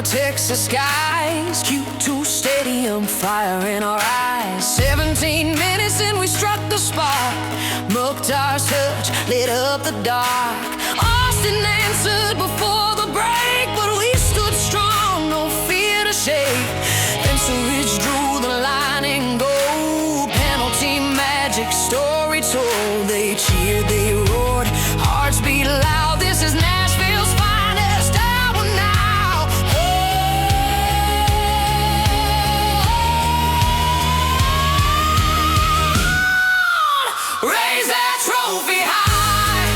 Texas skies, Q2 Stadium, fire in our eyes. 17 minutes and we struck the spark. Mukhtar's touch lit up the dark. Austin answered before the break, but we stood strong, no fear to shake. Spencer Ridge drew the line in gold. Penalty magic, story told. They cheered, they roared, hearts beat loud. This is Nashville's finest hour now. Raise that trophy high,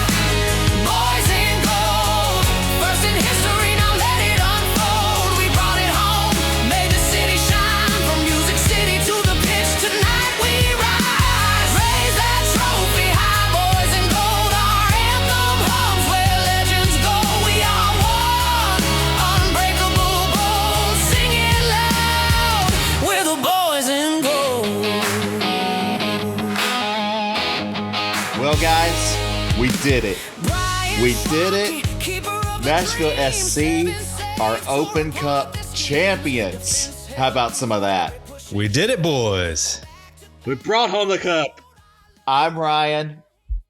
boys in gold. First in history, now let it unfold. We brought it home, made the city shine. From Music City to the pitch, tonight we rise. Raise that trophy high, boys in gold. Our anthem hums where legends go. We are one, unbreakable, bold. Sing it loud, we're the boys in gold. Well, guys, we did it. We did it. Nashville SC, our Open Cup champions. How about some of that? We did it, boys. We brought home the cup. I'm Ryan.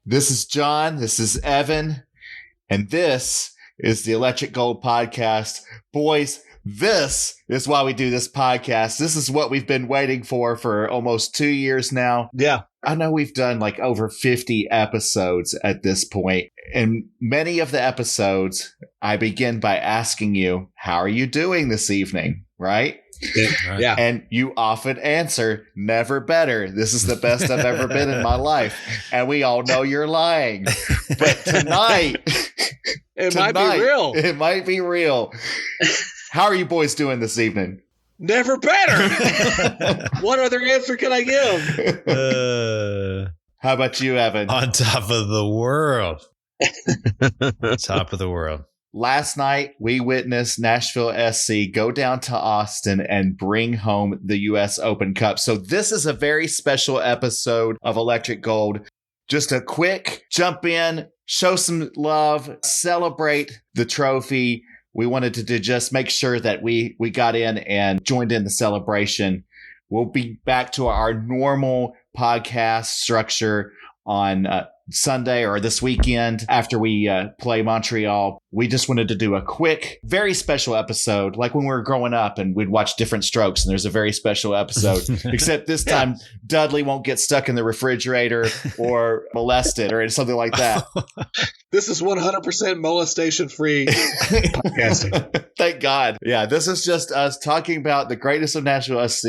This is John. This is Evan. And this is the Electric Gold Podcast. Boys, this is why we do this podcast. This is what we've been waiting for almost 2 years now. Yeah. I know we've done like over 50 episodes at this point. And many of the episodes, I begin by asking you, how are you doing this evening? Right? Yeah. And you often answer, never better. This is the best I've ever been in my life. And we all know you're lying. But tonight, It might be real. It might be real. How are you boys doing this evening? Never better. What other answer can I give? How about you, Evan? On top of the world. Top of the world. Last night, we witnessed Nashville SC go down to Austin and bring home the U.S. Open Cup. So this is a very special episode of Electric Gold. Just a quick jump in, show some love, celebrate the trophy. We wanted to just make sure that we got in and joined in the celebration. We'll be back to our normal podcast structure on Sunday or this weekend after we play Montreal. We just wanted to do a quick, very special episode, like when we were growing up and we'd watch Different Strokes, and there's a very special episode. Except this time, Dudley won't get stuck in the refrigerator or molested or something like that. This is 100% molestation-free podcasting. Thank God. Yeah, this is just us talking about the greatness of Nashville SC.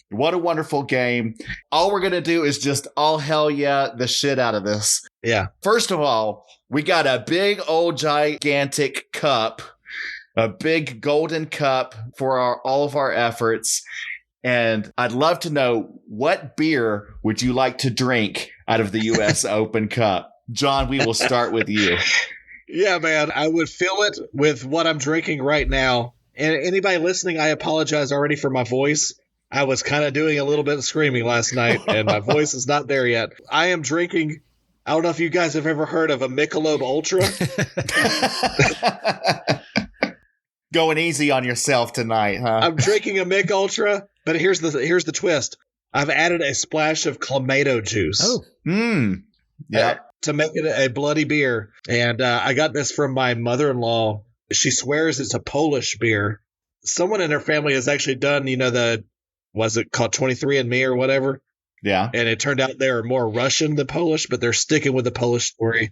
What a wonderful game. All we're going to do is just all hell yeah the shit out of this. Yeah. First of all, we got a big old gigantic cup, a big golden cup for all of our efforts. And I'd love to know, what beer would you like to drink out of the U.S. Open Cup? John, we will start with you. Yeah, man. I would fill it with what I'm drinking right now. And anybody listening, I apologize already for my voice. I was kind of doing a little bit of screaming last night, and my voice is not there yet. I am drinking, I don't know if you guys have ever heard of a Michelob Ultra. Going easy on yourself tonight, huh? I'm drinking a Mich Ultra, but here's the twist. I've added a splash of clamato juice. Oh. Yeah. To make it a bloody beer. And I got this from my mother-in-law. She swears it's a Polish beer. Someone in her family has actually done, was it called 23andMe or whatever? Yeah. And it turned out they were more Russian than Polish, but they're sticking with the Polish story.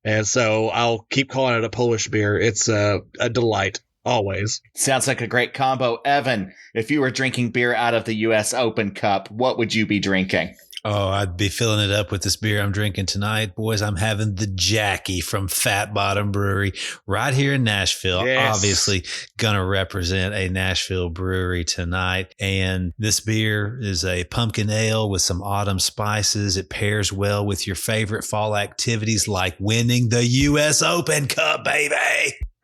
And so I'll keep calling it a Polish beer. It's a delight, always. Sounds like a great combo. Evan, if you were drinking beer out of the U.S. Open Cup, what would you be drinking? Oh, I'd be filling it up with this beer I'm drinking tonight. Boys, I'm having the Jackie from Fat Bottom Brewery right here in Nashville. Yes. Obviously going to represent a Nashville brewery tonight. And this beer is a pumpkin ale with some autumn spices. It pairs well with your favorite fall activities like winning the U.S. Open Cup, baby.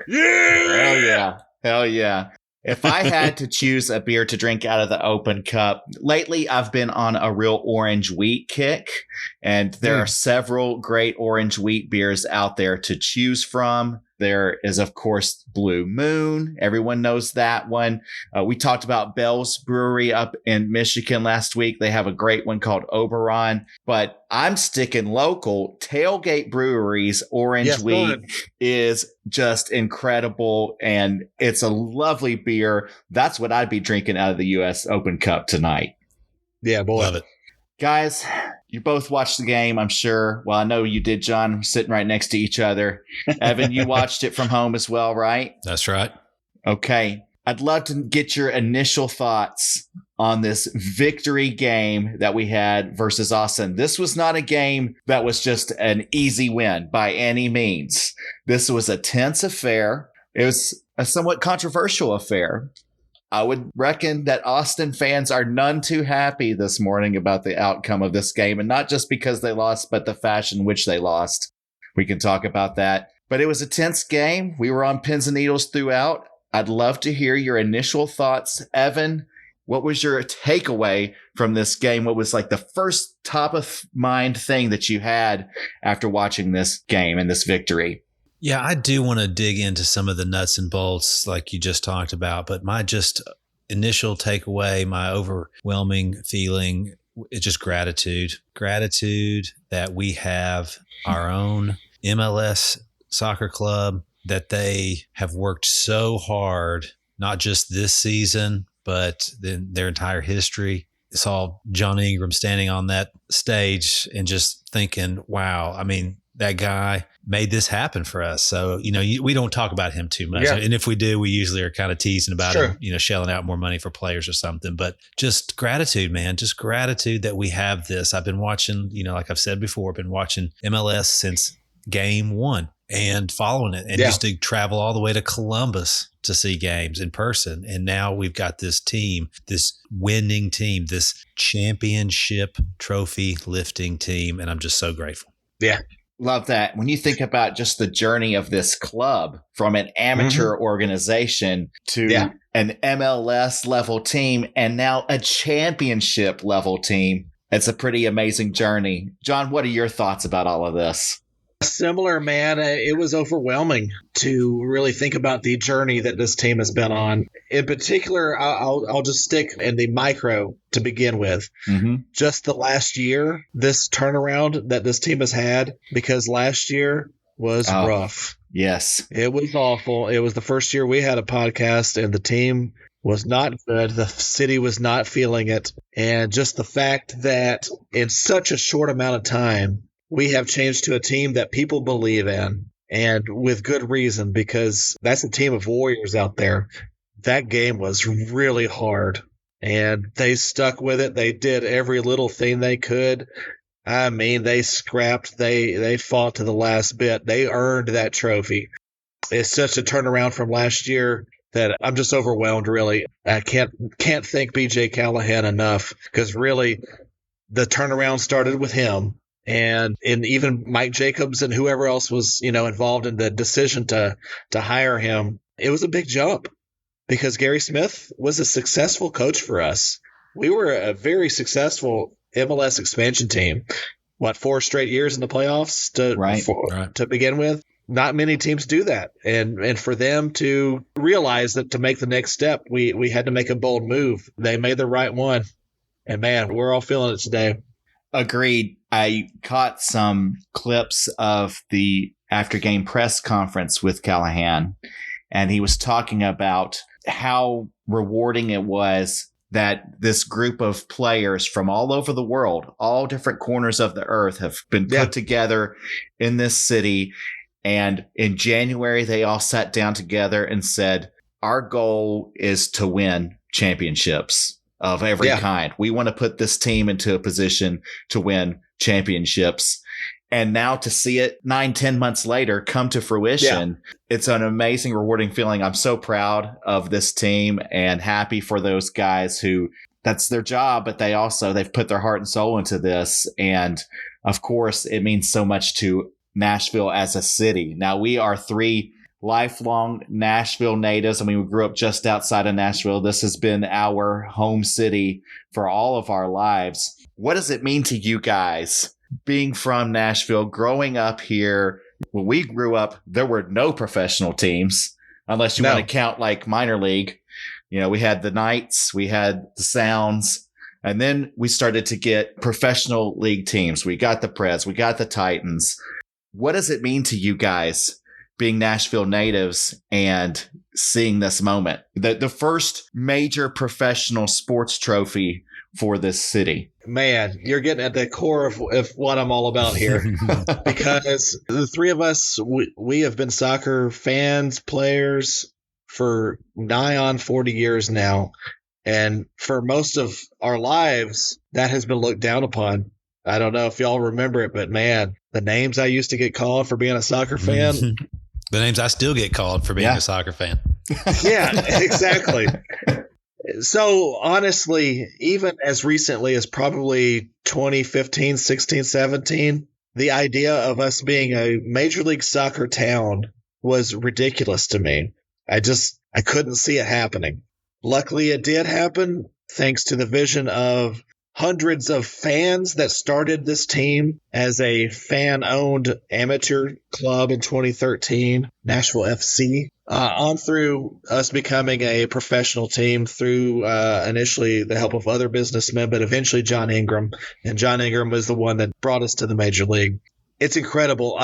Yeah! Hell yeah. Hell yeah. If I had to choose a beer to drink out of the open cup, lately I've been on a real orange wheat kick, and there are several great orange wheat beers out there to choose from. There is, of course, Blue Moon. Everyone knows that one. We talked about Bell's Brewery up in Michigan last week. They have a great one called Oberon. But I'm sticking local. Tailgate Brewery's Orange Wheat is just incredible, and it's a lovely beer. That's what I'd be drinking out of the U.S. Open Cup tonight. Yeah, boy. Love it. Guys, you both watched the game, I'm sure. Well, I know you did, John. We're sitting right next to each other. Evan, you watched it from home as well, right? That's right. Okay. I'd love to get your initial thoughts on this victory game that we had versus Austin. This was not a game that was just an easy win by any means. This was a tense affair. It was a somewhat controversial affair. I would reckon that Austin fans are none too happy this morning about the outcome of this game, and not just because they lost, but the fashion in which they lost. We can talk about that. But it was a tense game. We were on pins and needles throughout. I'd love to hear your initial thoughts. Evan, what was your takeaway from this game? What was like the first top of mind thing that you had after watching this game and this victory? Yeah, I do want to dig into some of the nuts and bolts like you just talked about, but my just initial takeaway, my overwhelming feeling is just gratitude. Gratitude that we have our own MLS soccer club, that they have worked so hard, not just this season, but their entire history. I saw John Ingram standing on that stage and just thinking, wow, I mean, that guy made this happen for us. So, we don't talk about him too much. Yeah. And if we do, we usually are kind of teasing about him, shelling out more money for players or something. But just gratitude, man, just gratitude that we have this. I've been watching, like I've said before, been watching MLS since game one and following it, and used to travel all the way to Columbus to see games in person. And now we've got this team, this winning team, this championship trophy lifting team. And I'm just so grateful. Yeah. Love that. When you think about just the journey of this club from an amateur organization to an MLS level team and now a championship level team, it's a pretty amazing journey. John, what are your thoughts about all of this? Similar, man. It was overwhelming to really think about the journey that this team has been on. In particular, I'll just stick in the micro to begin with. Just the last year, this turnaround that this team has had, because last year was rough. Yes. It was awful. It was the first year we had a podcast, and the team was not good. The city was not feeling it. And just the fact that in such a short amount of time, we have changed to a team that people believe in, and with good reason, because that's a team of warriors out there. That game was really hard, and they stuck with it. They did every little thing they could. I mean, they scrapped. They fought to the last bit. They earned that trophy. It's such a turnaround from last year that I'm just overwhelmed, really. I can't thank BJ Callahan enough, because really the turnaround started with him. And even Mike Jacobs and whoever else was, involved in the decision to hire him, it was a big jump, because Gary Smith was a successful coach for us. We were a very successful MLS expansion team. 4 straight years in the playoffs to begin with? Not many teams do that. And for them to realize that to make the next step, we had to make a bold move. They made the right one. And man, we're all feeling it today. Agreed. I caught some clips of the after-game press conference with Callahan, and he was talking about how rewarding it was that this group of players from all over the world, all different corners of the earth, have been put together in this city. And in January, they all sat down together and said, our goal is to win championships of every kind. We want to put this team into a position to win championships. And now to see it 9-10 months later come to fruition, it's an amazing, rewarding feeling. I'm so proud of this team and happy for those guys who that's their job, but they've put their heart and soul into this. And of course, it means so much to Nashville as a city. Now we are 3 lifelong Nashville natives. I mean, we grew up just outside of Nashville. This has been our home city for all of our lives. What does it mean to you guys being from Nashville, growing up here? When we grew up, there were no professional teams, unless you want to count like minor league. We had the Knights, we had the Sounds, and then we started to get professional league teams. We got the Preds, we got the Titans. What does it mean to you guys being Nashville natives and seeing this moment? The first major professional sports trophy for this city. Man, you're getting at the core of what I'm all about here. Because the three of us, we have been soccer fans, players for nigh on 40 years now. And for most of our lives, that has been looked down upon. I don't know if y'all remember it, but man, the names I used to get called for being a soccer fan. The names I still get called for being a soccer fan. Yeah, exactly. So honestly, even as recently as probably 2015, 16, 17, the idea of us being a Major League Soccer town was ridiculous to me. I couldn't see it happening. Luckily, it did happen thanks to the vision of hundreds of fans that started this team as a fan-owned amateur club in 2013, Nashville FC, on through us becoming a professional team through initially the help of other businessmen, but eventually John Ingram. And John Ingram was the one that brought us to the Major League. It's incredible.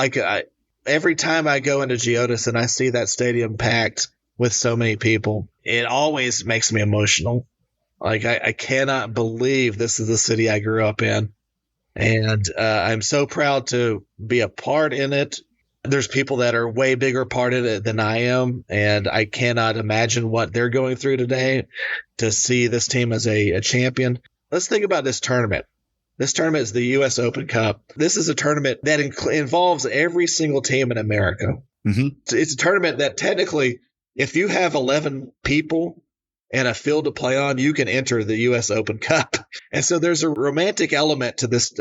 Every time I go into Geodis and I see that stadium packed with so many people, it always makes me emotional. I cannot believe this is the city I grew up in. And I'm so proud to be a part in it. There's people that are way bigger part in it than I am. And I cannot imagine what they're going through today to see this team as a champion. Let's think about this tournament. This tournament is the U.S. Open Cup. This is a tournament that involves every single team in America. Mm-hmm. It's a tournament that technically, if you have 11 people and a field to play on, you can enter the U.S. Open Cup. And so there's a romantic element to this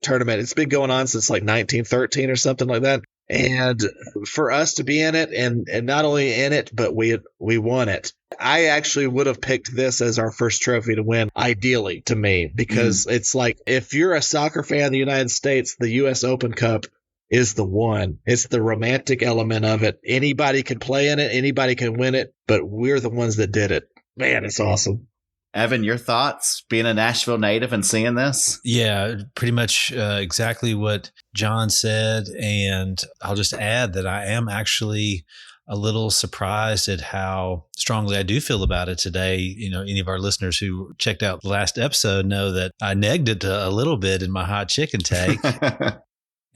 tournament. It's been going on since like 1913 or something like that. And for us to be in it and not only in it, but we won it. I actually would have picked this as our first trophy to win, ideally to me, because it's like if you're a soccer fan of the United States, the U.S. Open Cup is the one. It's the romantic element of it. Anybody can play in it. Anybody can win it, but we're the ones that did it. Man, it's awesome. Evan, your thoughts being a Nashville native and seeing this? Yeah, pretty much exactly what John said. And I'll just add that I am actually a little surprised at how strongly I do feel about it today. Any of our listeners who checked out the last episode know that I negged it a little bit in my hot chicken take.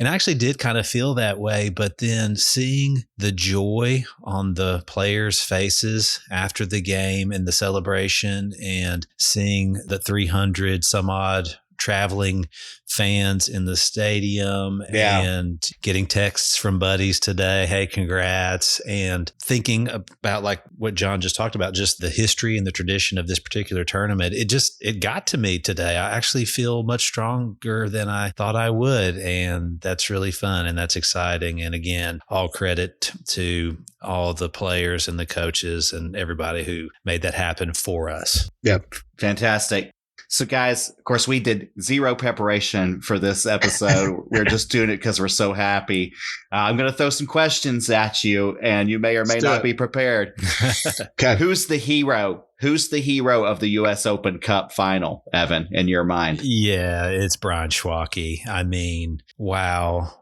And I actually did kind of feel that way, but then seeing the joy on the players' faces after the game and the celebration and seeing the 300 some odd traveling fans in the stadium and getting texts from buddies today, hey, congrats, and thinking about like what John just talked about, just the history and the tradition of this particular tournament. It got to me today. I actually feel much stronger than I thought I would. And that's really fun and that's exciting. And again, all credit to all the players and the coaches and everybody who made that happen for us. Yep. Fantastic. So guys, of course, we did zero preparation for this episode. We're just doing it because we're so happy. I'm going to throw some questions at you, and you may or may not be prepared. Okay. Who's the hero? Who's the hero of the U.S. Open Cup final, Evan, in your mind? Yeah, it's Brian Schwake. I mean, wow.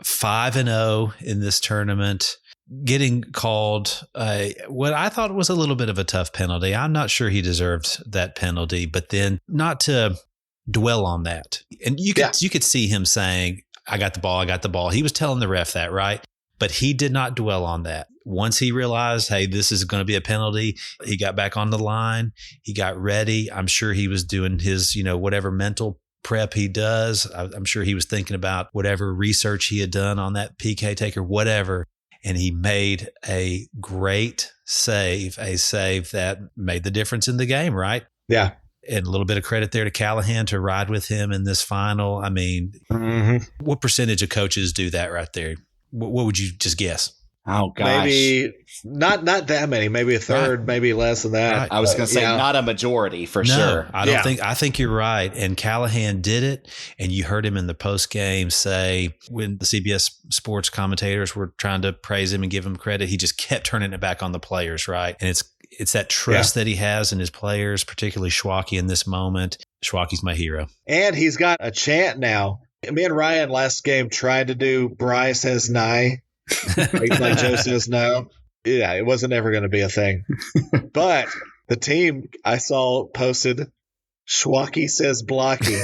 5-0 in this tournament. Getting called what I thought was a little bit of a tough penalty. I'm not sure he deserved that penalty, but then not to dwell on that. And you could see him saying, I got the ball. He was telling the ref that, right? But he did not dwell on that. Once he realized, hey, this is going to be a penalty, he got back on the line. He got ready. I'm sure he was doing his, whatever mental prep he does. I'm sure he was thinking about whatever research he had done on that PK take or whatever. And he made a great save, a save that made the difference in the game, right? Yeah. And a little bit of credit there to Callahan to ride with him in this final. I mean, what percentage of coaches do that right there? What would you just guess? Oh gosh. Maybe not that many, maybe a third, Right. maybe less than that. Right. I was going to say Yeah. not a majority for No, sure. I don't Yeah. I think you're right. And Callahan did it. And you heard him in the post game say, when the CBS sports commentators were trying to praise him and give him credit, he just kept turning it back on the players, right? And it's that trust that he has in his players, particularly Schwake in this moment. Schwake's my hero. And he's got a chant now. Me and Ryan last game tried to do Bryce says nigh. Like Joe says no. Yeah, it wasn't ever going to be a thing. But the team I saw posted, Schwake says blocky.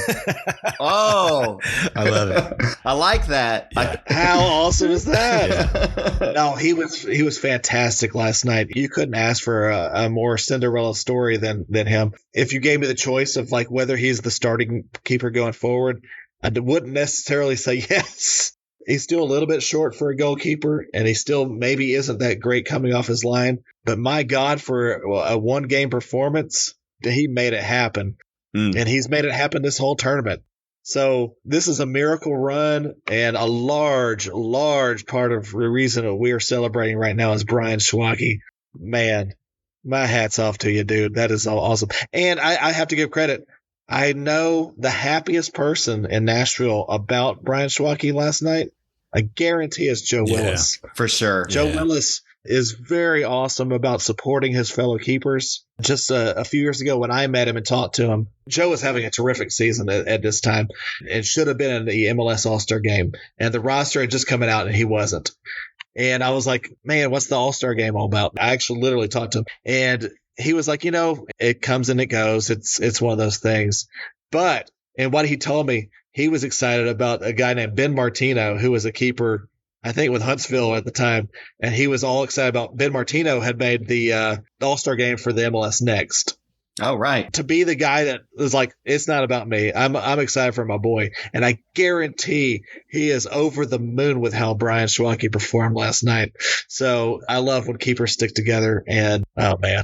Oh, I love it. I like that. How awesome is that? No, he was fantastic last night. You couldn't ask for a more Cinderella story than him. If you gave me the choice of like whether he's the starting keeper going forward, I wouldn't necessarily say yes. He's still a little bit short for a goalkeeper, and he still maybe isn't that great coming off his line. But my God, for a one-game performance, he made it happen. And he's made it happen this whole tournament. So this is a miracle run, and a large, large part of the reason that we are celebrating right now is Brian Schwake. Man, my hat's off to you, dude. That is awesome. And I have to give credit. I know the happiest person in Nashville about Brian Schwake last night, I guarantee it's Joe Willis. For sure. Joe Willis is very awesome about supporting his fellow keepers. Just a few years ago when I met him and talked to him, Joe was having a terrific season at this time and should have been in the MLS All-Star game. And the roster had just come out and he wasn't. And I was like, man, what's the All-Star game all about? I actually literally talked to him. And he was like, it comes and it goes. It's one of those things. And what he told me, he was excited about a guy named Ben Martino, who was a keeper, I think, with Huntsville at the time. And he was all excited about Ben Martino had made the All-Star game for the MLS Next. Oh, right. To be the guy that was like, it's not about me. I'm excited for my boy. And I guarantee he is over the moon with how Brian Schwake performed last night. So I love when keepers stick together. And, oh, man.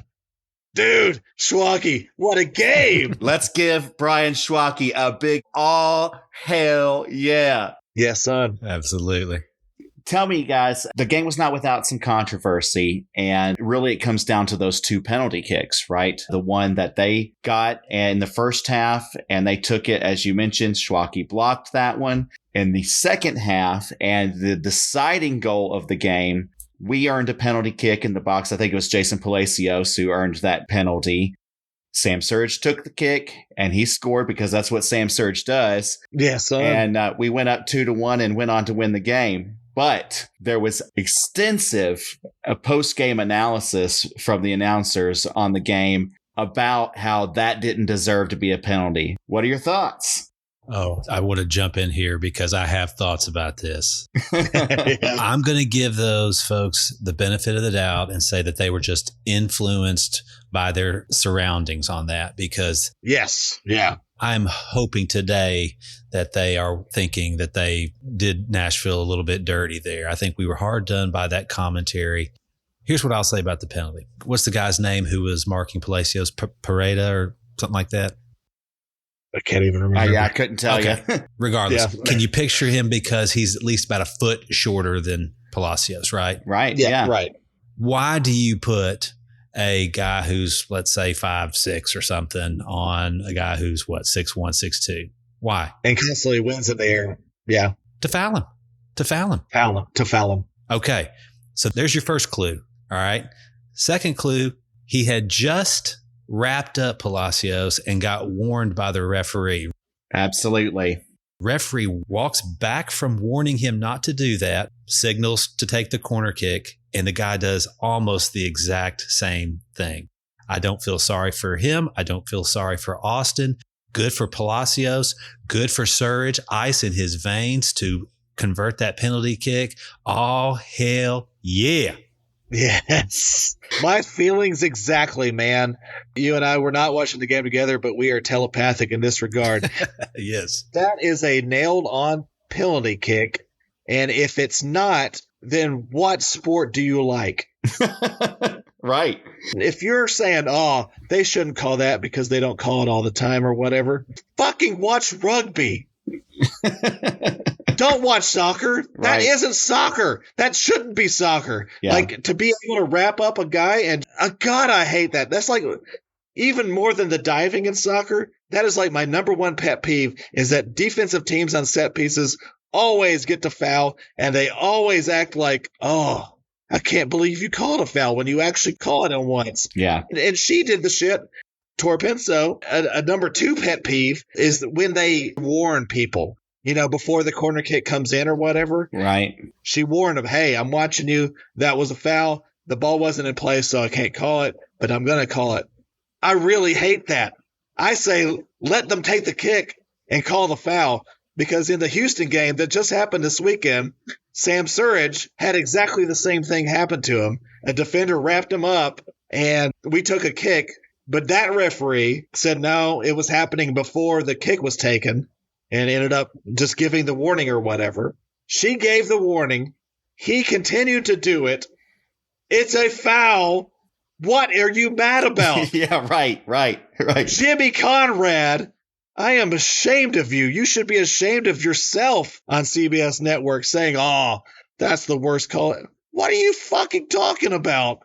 Dude, Schwake, what a game. Let's give Brian Schwake a big all hell yeah. Yes, son. Absolutely. Tell me, guys, the game was not without some controversy, and really it comes down to those two penalty kicks, right? The one that they got in the first half, and they took it, as you mentioned, Schwake blocked that one. In the second half, and the deciding goal of the game, we earned a penalty kick in the box. I think it was Jason Palacios who earned that penalty. Sam Surge took the kick, and he scored because that's what Sam Surge does. Yes, son. And we went up 2-1 and went on to win the game. But there was extensive post-game analysis from the announcers on the game about how that didn't deserve to be a penalty. What are your thoughts? Oh, I want to jump in here because I have thoughts about this. Yeah. I'm going to give those folks the benefit of the doubt and say that they were just influenced by their surroundings on that, because Yes. Yeah. I'm hoping today that they are thinking that they did Nashville a little bit dirty there. I think we were hard done by that commentary. Here's what I'll say about the penalty. What's the guy's name who was marking Palacios? Pareda or something like that? I can't even remember. Yeah, I couldn't tell you. Regardless, Yeah. can you picture him because he's at least about a foot shorter than Palacios, right? Right. Yeah, Yeah. right. Why do you put a guy who's, let's say, 5'6" or something on a guy who's 6'1", 6'2"? Why? And constantly wins in the air. Yeah. To foul him. To foul him. To foul him. Okay. So there's your first clue. All right. Second clue, he had just wrapped up Palacios and got warned by the referee. Absolutely. Referee walks back from warning him not to do that, signals to take the corner kick, and the guy does almost the exact same thing. I don't feel sorry for him. I don't feel sorry for Austin. Good for Palacios. Good for Surge. Ice in his veins to convert that penalty kick. All hell yeah. Yes. My feelings exactly, man. You and I were not watching the game together, but we are telepathic in this regard. Yes. That is a nailed on penalty kick. And if it's not, then what sport do you like? Right. If you're saying, oh, they shouldn't call that because they don't call it all the time or whatever, fucking watch rugby. Don't watch soccer. That Right. isn't soccer. That shouldn't be soccer. Yeah. Like, to be able to wrap up a guy and God, I hate that. That's like even more than the diving in soccer. That is like my number one pet peeve is that defensive teams on set pieces always get to foul and they always act like, oh, I can't believe you called a foul when you actually called it once. Yeah. And she did the shit. Torpenso, a number two pet peeve is when they warn people, before the corner kick comes in or whatever. Right. She warned them, hey, I'm watching you. That was a foul. The ball wasn't in place, so I can't call it, but I'm going to call it. I really hate that. I say let them take the kick and call the foul, because in the Houston game that just happened this weekend, Sam Surridge had exactly the same thing happen to him. A defender wrapped him up, and we took a kick, but that referee said no, it was happening before the kick was taken, and ended up just giving the warning or whatever. She gave the warning. He continued to do it. It's a foul. What are you mad about? Yeah, right. Jimmy Conrad, I am ashamed of you. You should be ashamed of yourself on CBS Network saying, oh, that's the worst call. What are you fucking talking about?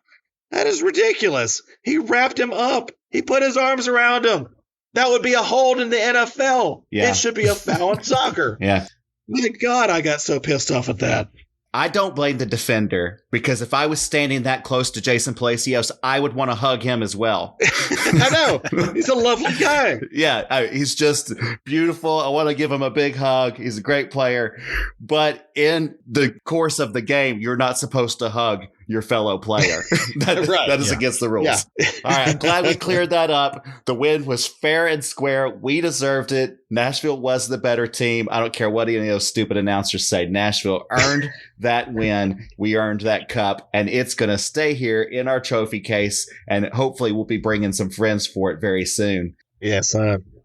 That is ridiculous. He wrapped him up. He put his arms around him. That would be a hold in the NFL. Yeah. It should be a foul in soccer. Yeah. My God, I got so pissed off at that. I don't blame the defender, because if I was standing that close to Jason Palacios, I would want to hug him as well. I know. He's a lovely guy. Yeah, he's just beautiful. I want to give him a big hug. He's a great player. But in the course of the game, you're not supposed to hug your fellow player. That is against the rules. Yeah. All right, I'm glad we cleared that up. The win was fair and square. We deserved it. Nashville was the better team. I don't care what any of those stupid announcers say. Nashville earned that win. We earned that cup, and it's going to stay here in our trophy case, and hopefully we'll be bringing some friends for it very soon. Yes.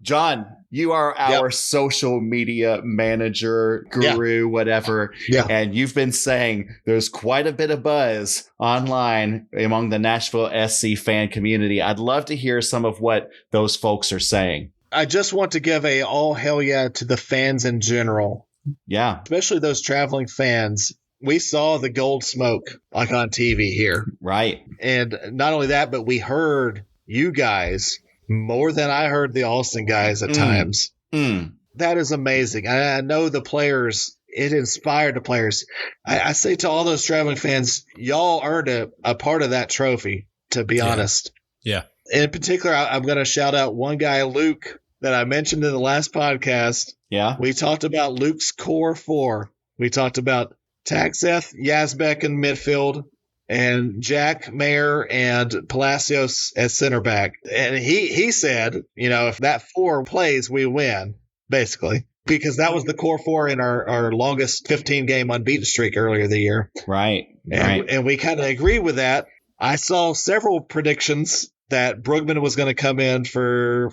John, you are our social media manager, guru, whatever. Yeah. And you've been saying there's quite a bit of buzz online among the Nashville SC fan community. I'd love to hear some of what those folks are saying. I just want to give a all hell yeah to the fans in general. Yeah. Especially those traveling fans. We saw the gold smoke like on TV here. Right. And not only that, but we heard you guys more than I heard the Austin guys at times. That is amazing. I know the players, it inspired the players. I say to all those traveling fans, y'all earned a part of that trophy, to be honest. Yeah. In particular, I'm going to shout out one guy, Luke, that I mentioned in the last podcast. Yeah. We talked about Luke's core four. We talked about Taxeth, Yazbek in midfield, and Jack Mayer and Palacios as center back. And he said, if that four plays, we win, basically, because that was the core four in our longest 15-game unbeaten streak earlier the year. Right. And we kind of agree with that. I saw several predictions that Brugman was going to come in for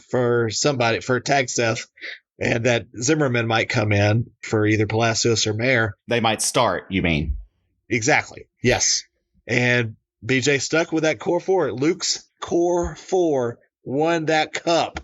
somebody, for Taxeth, and that Zimmerman might come in for either Palacios or Mayer. They might start, you mean? Exactly. Yes. And BJ stuck with that core four. Luke's core four won that cup.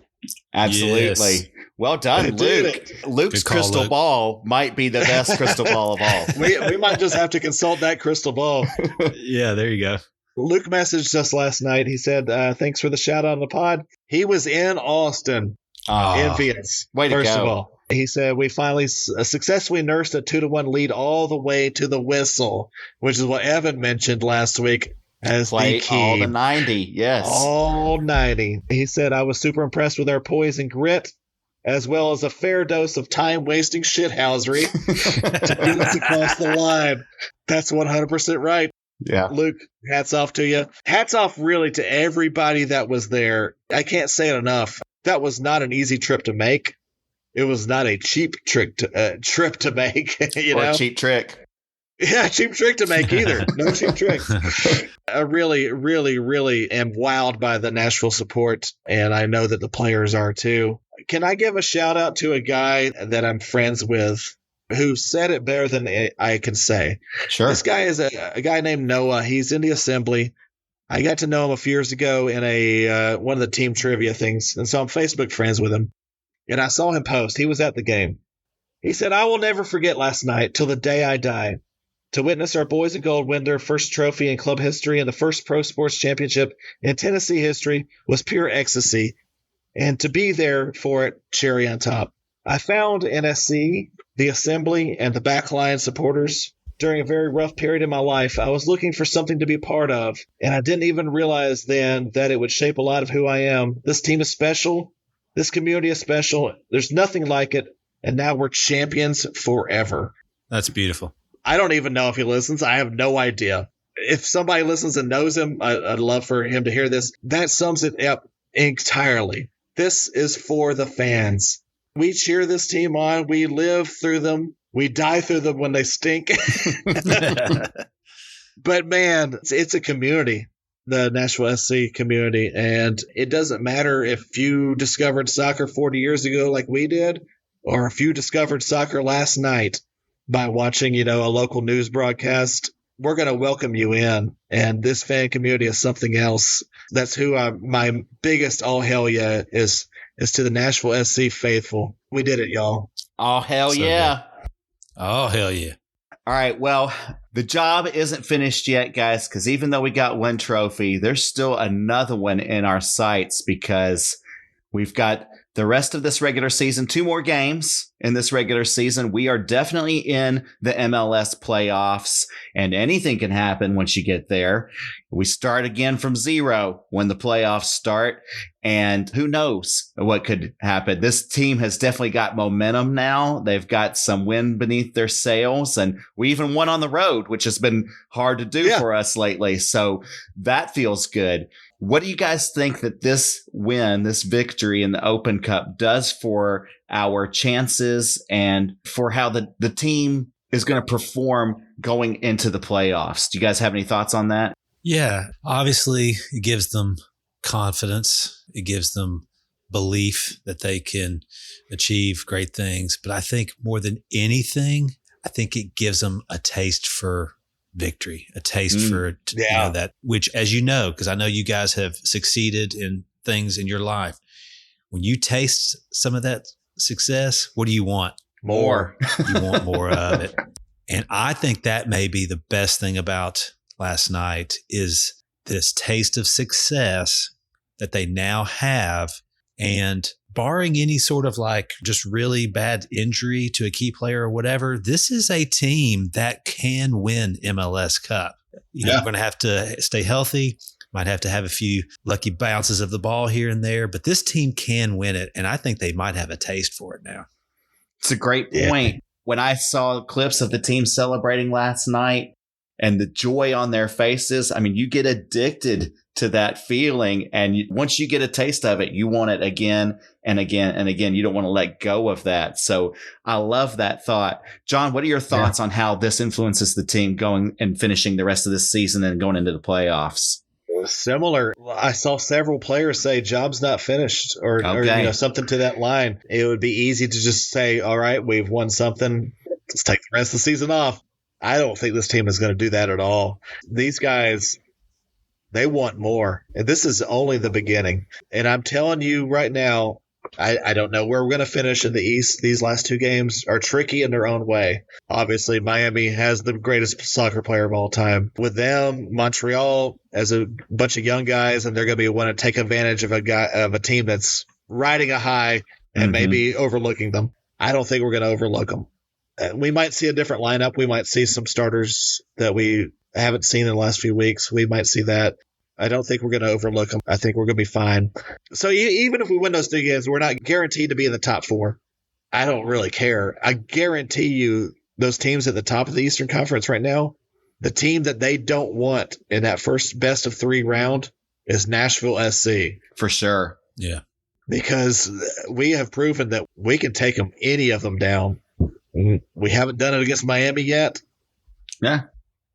Absolutely. Yes. Well done, Luke. Luke's Good call, crystal Luke. ball might be the best crystal ball of all. We might just have to consult that crystal ball. Yeah, there you go. Luke messaged us last night. He said, thanks for the shout out on the pod. He was in Austin. Envious. Way to First go. of all, he said, we finally successfully nursed a 2-1 lead all the way to the whistle, which is what Evan mentioned last week as Play the key. all the 90. Yes. All 90. He said, I was super impressed with our poise and grit, as well as a fair dose of time-wasting shithousery to get us across the line. That's 100% right. Yeah. Luke, hats off to you. Hats off really to everybody that was there. I can't say it enough. That was not an easy trip to make. It was not a cheap trip to make. Or a cheap trick. Yeah, cheap trick to make either. No cheap trick. I really, really, really am wowed by the Nashville support, and I know that the players are too. Can I give a shout out to a guy that I'm friends with who said it better than I can say? Sure. This guy is a guy named Noah. He's in the assembly. I got to know him a few years ago in one of the team trivia things, and so I'm Facebook friends with him. And I saw him post. He was at the game. He said, "I will never forget last night till the day I die. To witness our boys in gold win their first trophy in club history and the first pro sports championship in Tennessee history was pure ecstasy. And to be there for it, cherry on top. I found NSC, the assembly, and the backline supporters during a very rough period in my life. I was looking for something to be part of, and I didn't even realize then that it would shape a lot of who I am. This team is special. This community is special. There's nothing like it, and now we're champions forever." That's beautiful. I don't even know if he listens. I have no idea. If somebody listens and knows him, I'd love for him to hear this. That sums it up entirely. This is for the fans. We cheer this team on. We live through them. We die through them when they stink. But man, it's a community, the Nashville SC community. And it doesn't matter if you discovered soccer 40 years ago like we did, or if you discovered soccer last night by watching, a local news broadcast. We're going to welcome you in. And this fan community is something else. That's who my biggest all hell yeah is to the Nashville SC faithful. We did it, y'all. Oh, hell So yeah. Oh, hell yeah. All right. Well, the job isn't finished yet, guys, because even though we got one trophy, there's still another one in our sights because we've got the rest of this regular season, 2 more games in this regular season. We are definitely in the MLS playoffs, and anything can happen once you get there. We start again from zero when the playoffs start, and who knows what could happen. This team has definitely got momentum now. They've got some wind beneath their sails, and we even won on the road, which has been hard to do for us lately. So that feels good. What do you guys think that this win, this victory in the Open Cup does for our chances and for how the team is going to perform going into the playoffs? Do you guys have any thoughts on that? Yeah, obviously it gives them confidence. It gives them belief that they can achieve great things. But I think more than anything, I think it gives them a taste for victory, a taste for that, which, as you know, because I know you guys have succeeded in things in your life. When you taste some of that success, what do you want? More. You want more of it. And I think that may be the best thing about last night is this taste of success that they now have. And barring any sort of just really bad injury to a key player or whatever, this is a team that can win MLS Cup. You're going to have to stay healthy. Might have to have a few lucky bounces of the ball here and there, but this team can win it. And I think they might have a taste for it now. It's a great point. When I saw clips of the team celebrating last night and the joy on their faces, I mean, you get addicted to that feeling. And once you get a taste of it, you want it again and again and again. You don't want to let go of that. So I love that thought. John, what are your thoughts on how this influences the team going and finishing the rest of this season and going into the playoffs? Similar. I saw several players say job's not finished or something to that line. It would be easy to just say, all right, we've won something. Let's take the rest of the season off. I don't think this team is going to do that at all. These guys, they want more. And this is only the beginning. And I'm telling you right now, I don't know where we're going to finish in the East. These last 2 games are tricky in their own way. Obviously, Miami has the greatest soccer player of all time. With them, Montreal as a bunch of young guys, and they're going to be want to take advantage of a team that's riding a high and maybe overlooking them. I don't think we're going to overlook them. We might see a different lineup. We might see some starters that we haven't seen in the last few weeks. We might see that. I don't think we're going to overlook them. I think we're going to be fine. So even if we win those 3 games, we're not guaranteed to be in the top 4. I don't really care. I guarantee you those teams at the top of the Eastern Conference right now, the team that they don't want in that first best of 3 round is Nashville SC. For sure. Yeah. Because we have proven that we can take them, any of them down. We haven't done it against Miami yet. Yeah.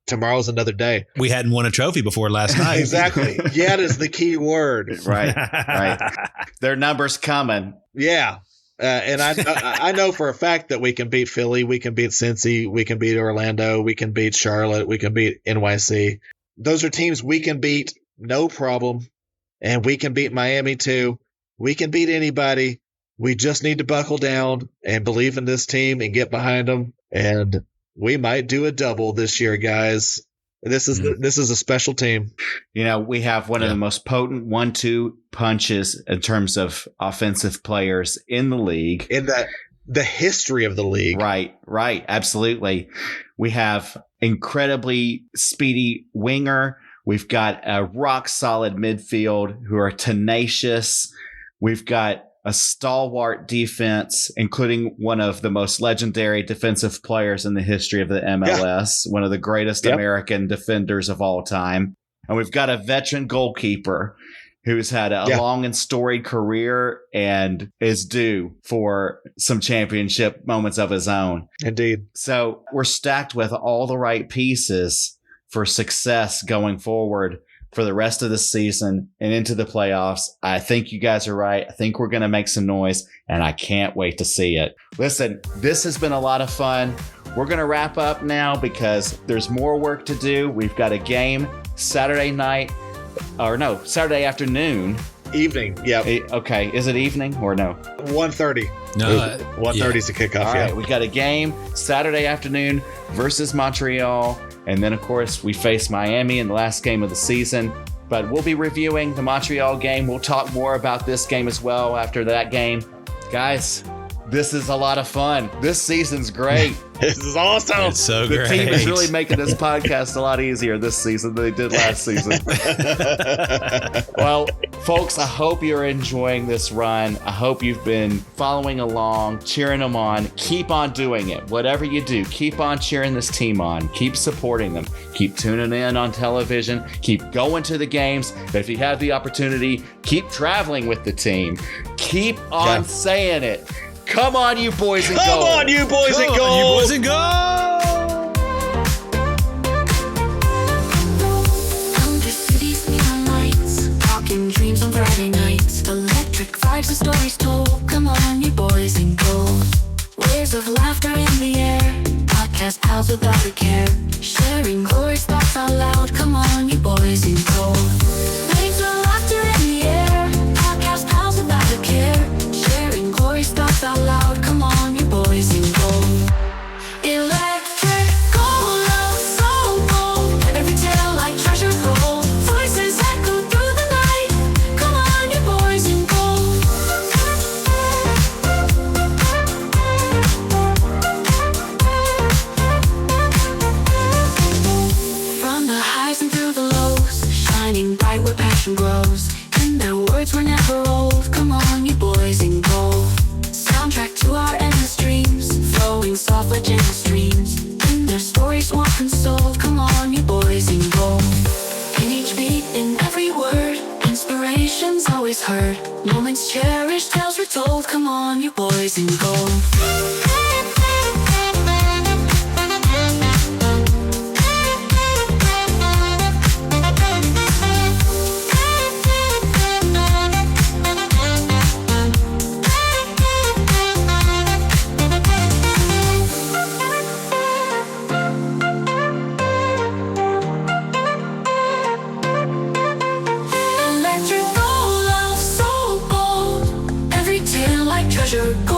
Tomorrow's another day. We hadn't won a trophy before last night. Exactly. Yet is the key word. Right. Their number's coming. Yeah. And I know for a fact that we can beat Philly, we can beat Cincy, we can beat Orlando, we can beat Charlotte, we can beat NYC. Those are teams we can beat, no problem. And we can beat Miami too. We can beat anybody. We just need to buckle down and believe in this team and get behind them. And we might do a double this year, guys. This is a special team. You know, we have one of the most potent 1-2 punches in terms of offensive players in the league. In the history of the league. Right. Absolutely. We have incredibly speedy winger. We've got a rock solid midfield who are tenacious. We've got a stalwart defense, including one of the most legendary defensive players in the history of the MLS, one of the greatest American defenders of all time. And we've got a veteran goalkeeper who's had a long and storied career and is due for some championship moments of his own. Indeed. So we're stacked with all the right pieces for success going forward for the rest of the season and into the playoffs. I think you guys are right. I think we're going to make some noise, and I can't wait to see it. Listen, this has been a lot of fun. We're going to wrap up now because there's more work to do. We've got a game Saturday afternoon. Evening, yeah. Okay, is it evening or no? 1:30. No, 1:30 is the kickoff. All right, we got a game Saturday afternoon versus Montreal. And then, of course, we face Miami in the last game of the season. But we'll be reviewing the Montreal game. We'll talk more about this game as well after that game. Guys, this is a lot of fun. This season's great. This is awesome. It's so The great. team is really making this podcast a lot easier this season than they did last season. Well, folks, I hope you're enjoying this run. I hope you've been following along, cheering them on. Keep on doing it. Whatever you do, keep on cheering this team on. Keep supporting them. Keep tuning in on television. Keep going to the games. If you have the opportunity, keep traveling with the team. Keep on saying it. Come on, you boys and gold. Come on, you boys and gold. You boys and gold. Under cities, neon lights, talking dreams on Friday nights. Electric vibes and stories told. Come on, you boys and gold. Waves of laughter in the air. Podcast pals without a care. Sharing glorious thoughts out loud. Come on, you boys and gold. Waves of laughter in the air. Podcast pals without a care. Sharing glorious thoughts out loud. Come on, you boys and gold. Electric gold, love so gold. Every tale like treasure gold. Voices echo through the night. Come on, you boys and gold. From the highs and through the lows, shining bright where passion grows. And their words were never old. Come on, you boys and gold. Soundtrack to our endless dreams, flowing soft like gentle streams. In their stories warm consoled. Come on, you boys in gold. In each beat, in every word, inspiration's always heard. Moments cherished, tales retold. Come on, you boys in gold. Electric gold, love so gold. Every tale like treasure gold.